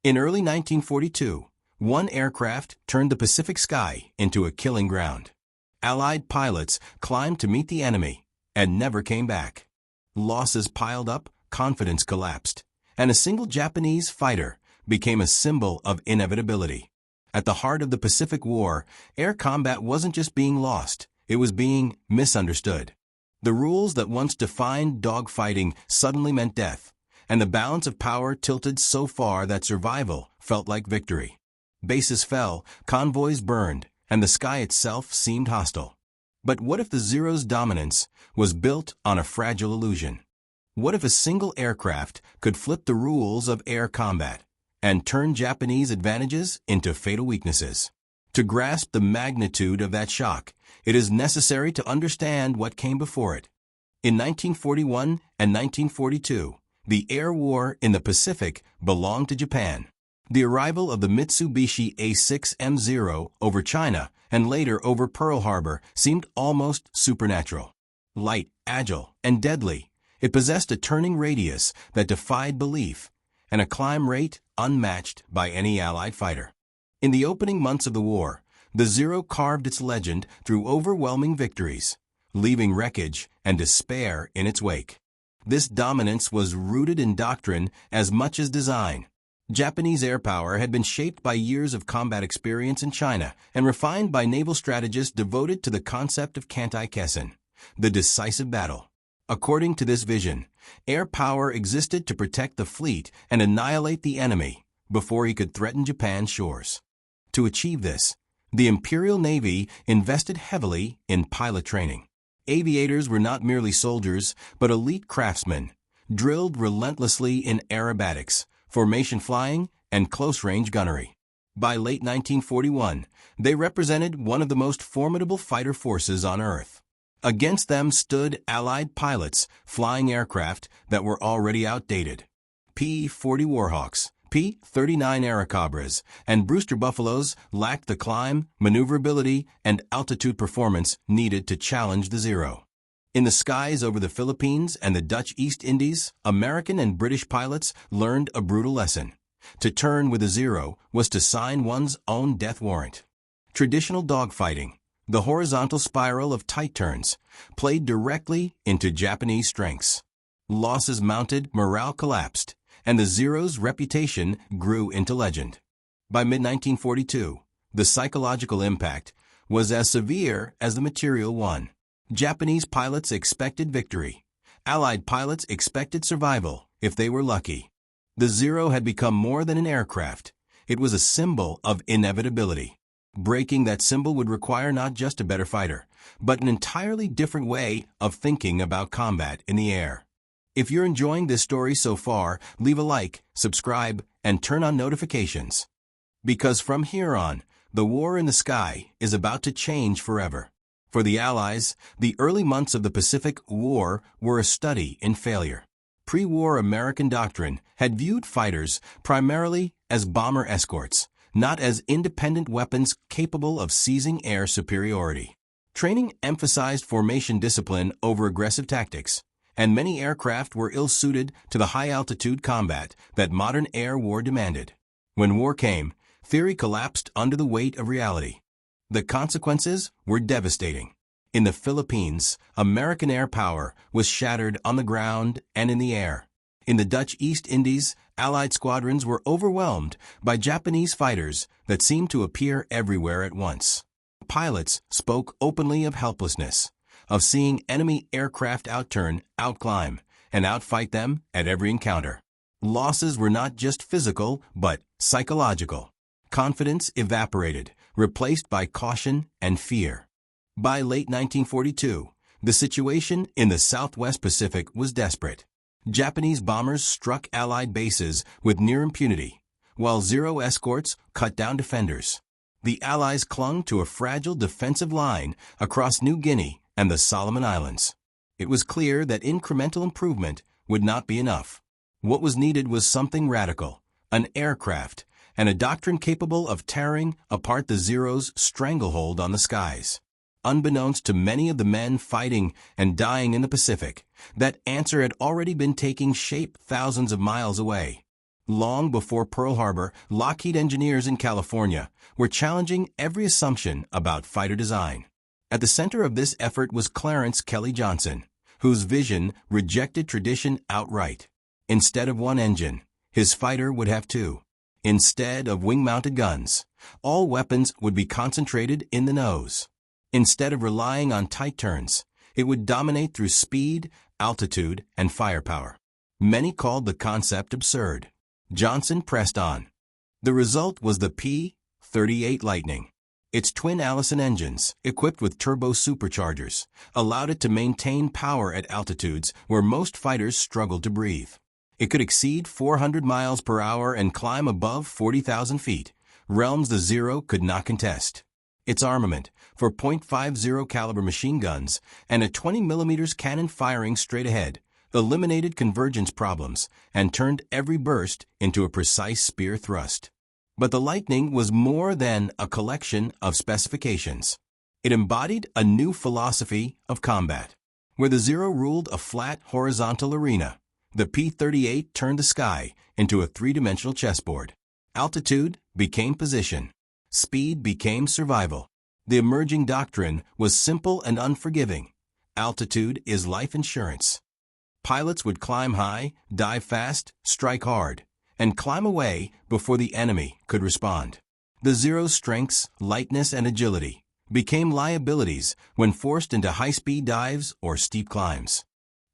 In early 1942, one aircraft turned the Pacific sky into a killing ground. Allied pilots climbed to meet the enemy and never came back. Losses piled up, confidence collapsed, and a single Japanese fighter became a symbol of inevitability. At the heart of the Pacific War, air combat wasn't just being lost, it was being misunderstood. The rules that once defined dogfighting suddenly meant death, and the balance of power tilted so far that survival felt like victory. Bases fell, convoys burned, and the sky itself seemed hostile. But what if the Zero's dominance was built on a fragile illusion? What if a single aircraft could flip the rules of air combat and turn Japanese advantages into fatal weaknesses? To grasp the magnitude of that shock, it is necessary to understand what came before it. In 1941 and 1942, the air war in the Pacific belonged to Japan. The arrival of the Mitsubishi A6M0 over China and later over Pearl Harbor seemed almost supernatural. Light, agile, and deadly, it possessed a turning radius that defied belief and a climb rate unmatched by any Allied fighter. In the opening months of the war, the Zero carved its legend through overwhelming victories, leaving wreckage and despair in its wake. This dominance was rooted in doctrine as much as design. Japanese air power had been shaped by years of combat experience in China and refined by naval strategists devoted to the concept of Kantai-Kessen, the decisive battle. According to this vision, air power existed to protect the fleet and annihilate the enemy before he could threaten Japan's shores. To achieve this, the Imperial Navy invested heavily in pilot training. Aviators were not merely soldiers, but elite craftsmen, drilled relentlessly in aerobatics, formation flying, and close-range gunnery. By late 1941, they represented one of the most formidable fighter forces on Earth. Against them stood Allied pilots flying aircraft that were already outdated. P-40 Warhawks, P-39 Airacobras, and Brewster Buffaloes lacked the climb, maneuverability, and altitude performance needed to challenge the Zero. In the skies over the Philippines and the Dutch East Indies, American and British pilots learned a brutal lesson. To turn with a Zero was to sign one's own death warrant. Traditional dogfighting, the horizontal spiral of tight turns, played directly into Japanese strengths. Losses mounted, morale collapsed, and the Zero's reputation grew into legend. By mid-1942, the psychological impact was as severe as the material one. Japanese pilots expected victory. Allied pilots expected survival, if they were lucky. The Zero had become more than an aircraft. It was a symbol of inevitability. Breaking that symbol would require not just a better fighter, but an entirely different way of thinking about combat in the air. If you're enjoying this story so far, leave a like, subscribe, and turn on notifications. Because from here on, the war in the sky is about to change forever. For the Allies, the early months of the Pacific War were a study in failure. Pre-war American doctrine had viewed fighters primarily as bomber escorts, not as independent weapons capable of seizing air superiority. Training emphasized formation discipline over aggressive tactics, and many aircraft were ill-suited to the high-altitude combat that modern air war demanded. When war came, theory collapsed under the weight of reality. The consequences were devastating. In the Philippines, American air power was shattered on the ground and in the air. In the Dutch East Indies, Allied squadrons were overwhelmed by Japanese fighters that seemed to appear everywhere at once. Pilots spoke openly of helplessness, of seeing enemy aircraft outturn, outclimb, and outfight them at every encounter. Losses were not just physical, but psychological. Confidence evaporated, replaced by caution and fear. By late 1942, the situation in the Southwest Pacific was desperate. Japanese bombers struck Allied bases with near impunity, while Zero escorts cut down defenders. The Allies clung to a fragile defensive line across New Guinea and the Solomon Islands. It was clear that incremental improvement would not be enough. What was needed was something radical, an aircraft, and a doctrine capable of tearing apart the Zero's stranglehold on the skies. Unbeknownst to many of the men fighting and dying in the Pacific, that answer had already been taking shape thousands of miles away. Long before Pearl Harbor, Lockheed engineers in California were challenging every assumption about fighter design. At the center of this effort was Clarence Kelly Johnson, whose vision rejected tradition outright. Instead of one engine, his fighter would have two. Instead of wing-mounted guns, all weapons would be concentrated in the nose. Instead of relying on tight turns, it would dominate through speed, altitude, and firepower. Many called the concept absurd. Johnson pressed on. The result was the P-38 Lightning. Its twin Allison engines, equipped with turbo superchargers, allowed it to maintain power at altitudes where most fighters struggled to breathe. It could exceed 400 miles per hour and climb above 40,000 feet, realms the Zero could not contest. Its armament, for .50 caliber machine guns and a 20 mm cannon firing straight ahead, eliminated convergence problems and turned every burst into a precise spear thrust. But the Lightning was more than a collection of specifications. It embodied a new philosophy of combat. Where the Zero ruled a flat, horizontal arena, the P-38 turned the sky into a three-dimensional chessboard. Altitude became position. Speed became survival. The emerging doctrine was simple and unforgiving. Altitude is life insurance. Pilots would climb high, dive fast, strike hard, and climb away before the enemy could respond. The Zero's strengths, lightness, and agility became liabilities when forced into high-speed dives or steep climbs.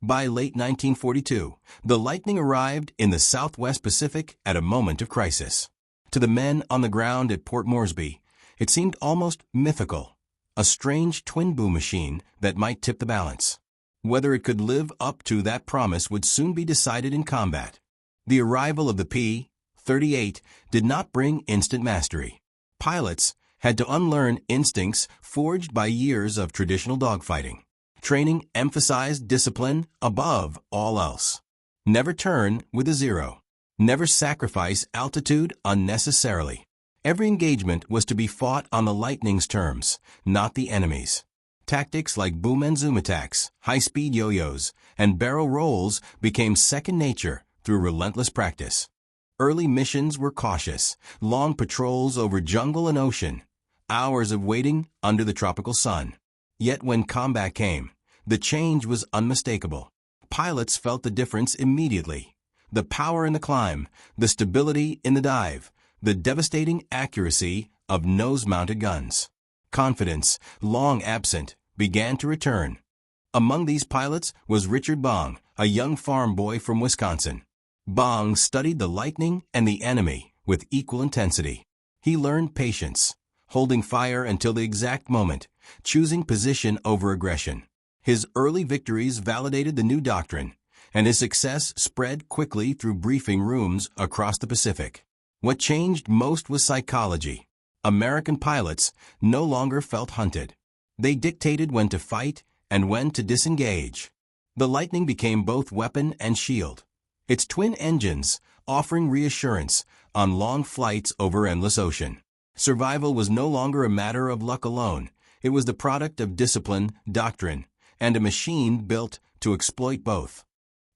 By late 1942, the Lightning arrived in the Southwest Pacific at a moment of crisis. To the men on the ground at Port Moresby, it seemed almost mythical, a strange twin-boom machine that might tip the balance. Whether it could live up to that promise would soon be decided in combat. The arrival of the P-38 did not bring instant mastery. Pilots had to unlearn instincts forged by years of traditional dogfighting. Training emphasized discipline above all else. Never turn with a Zero. Never sacrifice altitude unnecessarily. Every engagement was to be fought on the Lightning's terms, not the enemy's. Tactics like boom and zoom attacks, high-speed yo-yos, and barrel rolls became second nature through relentless practice. Early missions were cautious, long patrols over jungle and ocean, hours of waiting under the tropical sun. Yet when combat came, the change was unmistakable. Pilots felt the difference immediately. The power in the climb, the stability in the dive, the devastating accuracy of nose-mounted guns. Confidence, long absent, began to return. Among these pilots was Richard Bong, a young farm boy from Wisconsin. Bong studied the Lightning and the enemy with equal intensity. He learned patience, holding fire until the exact moment, choosing position over aggression. His early victories validated the new doctrine, and his success spread quickly through briefing rooms across the Pacific. What changed most was psychology. American pilots no longer felt hunted. They dictated when to fight and when to disengage. The Lightning became both weapon and shield. Its twin engines offering reassurance on long flights over endless ocean. Survival was no longer a matter of luck alone. It was the product of discipline, doctrine, and a machine built to exploit both.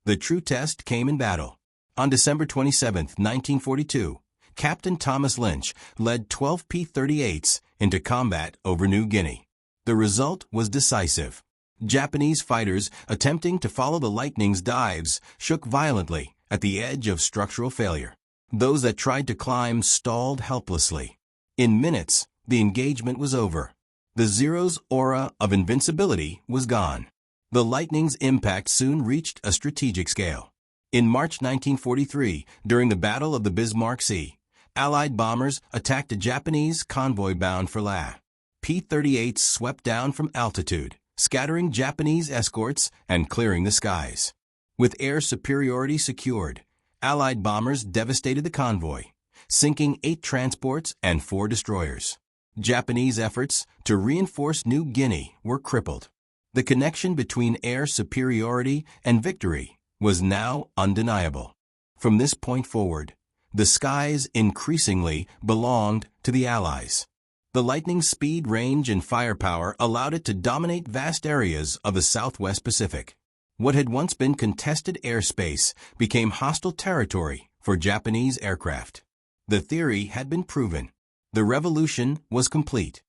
The true test came in battle. On December 27, 1942, Captain Thomas Lynch led 12 P-38s into combat over New Guinea. The result was decisive. Japanese fighters attempting to follow the Lightning's dives shook violently at the edge of structural failure. Those that tried to climb stalled helplessly. In minutes, the engagement was over. The Zero's aura of invincibility was gone. The Lightning's impact soon reached a strategic scale. In March 1943, during the Battle of the Bismarck Sea, Allied bombers attacked a Japanese convoy bound for Lae. P-38s swept down from altitude, scattering Japanese escorts and clearing the skies. With air superiority secured, Allied bombers devastated the convoy, sinking 8 transports and 4 destroyers. Japanese efforts to reinforce New Guinea were crippled. The connection between air superiority and victory was now undeniable. From this point forward, the skies increasingly belonged to the Allies. The Lightning's speed, range, and firepower allowed it to dominate vast areas of the Southwest Pacific. What had once been contested airspace became hostile territory for Japanese aircraft. The theory had been proven. The revolution was complete.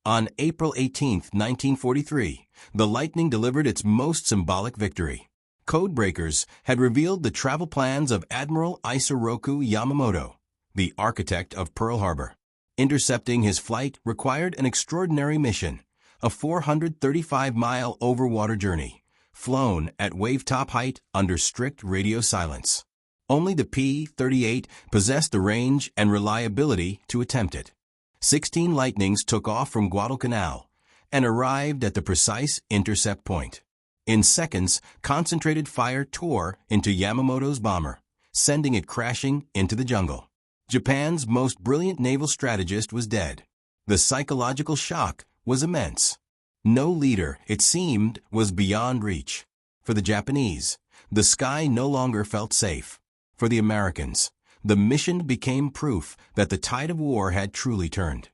On April 18, 1943, the Lightning delivered its most symbolic victory. Codebreakers had revealed the travel plans of Admiral Isoroku Yamamoto, the architect of Pearl Harbor. Intercepting his flight required an extraordinary mission, a 435-mile overwater journey, flown at wave-top height under strict radio silence. Only the P-38 possessed the range and reliability to attempt it. 16 Lightnings took off from Guadalcanal and arrived at the precise intercept point. In seconds, concentrated fire tore into Yamamoto's bomber, sending it crashing into the jungle. Japan's most brilliant naval strategist was dead. The psychological shock was immense. No leader, it seemed, was beyond reach. For the Japanese, the sky no longer felt safe. For the Americans, the mission became proof that the tide of war had truly turned.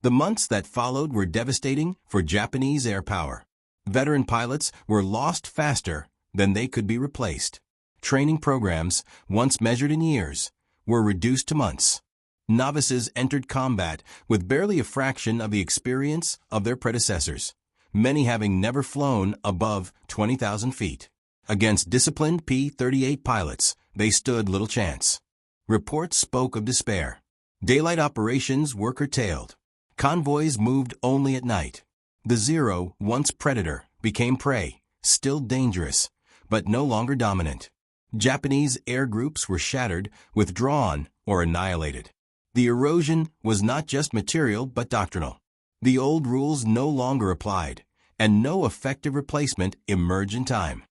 The months that followed were devastating for Japanese air power. Veteran pilots were lost faster than they could be replaced. Training programs, once measured in years, were reduced to months. Novices entered combat with barely a fraction of the experience of their predecessors, many having never flown above 20,000 feet. Against disciplined P-38 pilots, they stood little chance. Reports spoke of despair. Daylight operations were curtailed. Convoys moved only at night. The Zero, once predator, became prey, still dangerous, but no longer dominant. Japanese air groups were shattered, withdrawn, or annihilated. The erosion was not just material but doctrinal. The old rules no longer applied, and no effective replacement emerged in time.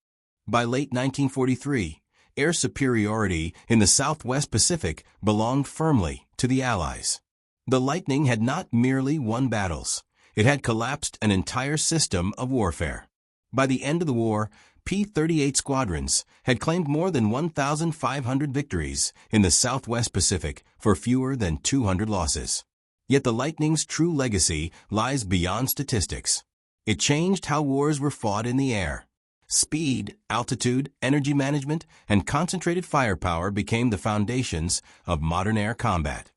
By late 1943, air superiority in the Southwest Pacific belonged firmly to the Allies. The Lightning had not merely won battles. It had collapsed an entire system of warfare. By the end of the war, P-38 squadrons had claimed more than 1,500 victories in the Southwest Pacific for fewer than 200 losses. Yet the Lightning's true legacy lies beyond statistics. It changed how wars were fought in the air. Speed, altitude, energy management, and concentrated firepower became the foundations of modern air combat.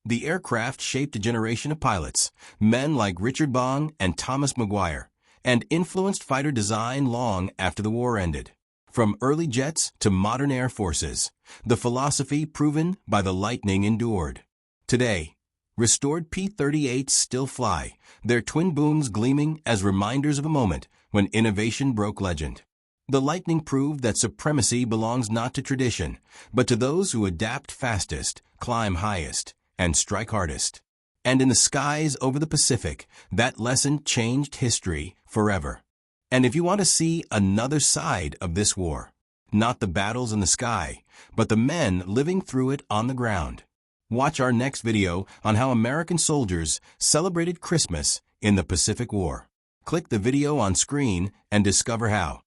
The aircraft shaped a generation of pilots, men like Richard Bong and Thomas Maguire, and influenced fighter design long after the war ended. From early jets to modern air forces, the philosophy proven by the Lightning endured. Today, restored P-38s still fly, their twin booms gleaming as reminders of a moment when innovation broke legend. The Lightning proved that supremacy belongs not to tradition, but to those who adapt fastest, climb highest, and strike hardest. And in the skies over the Pacific, that lesson changed history forever. And if you want to see another side of this war, not the battles in the sky, but the men living through it on the ground, watch our next video on how American soldiers celebrated Christmas in the Pacific War. Click the video on screen and discover how.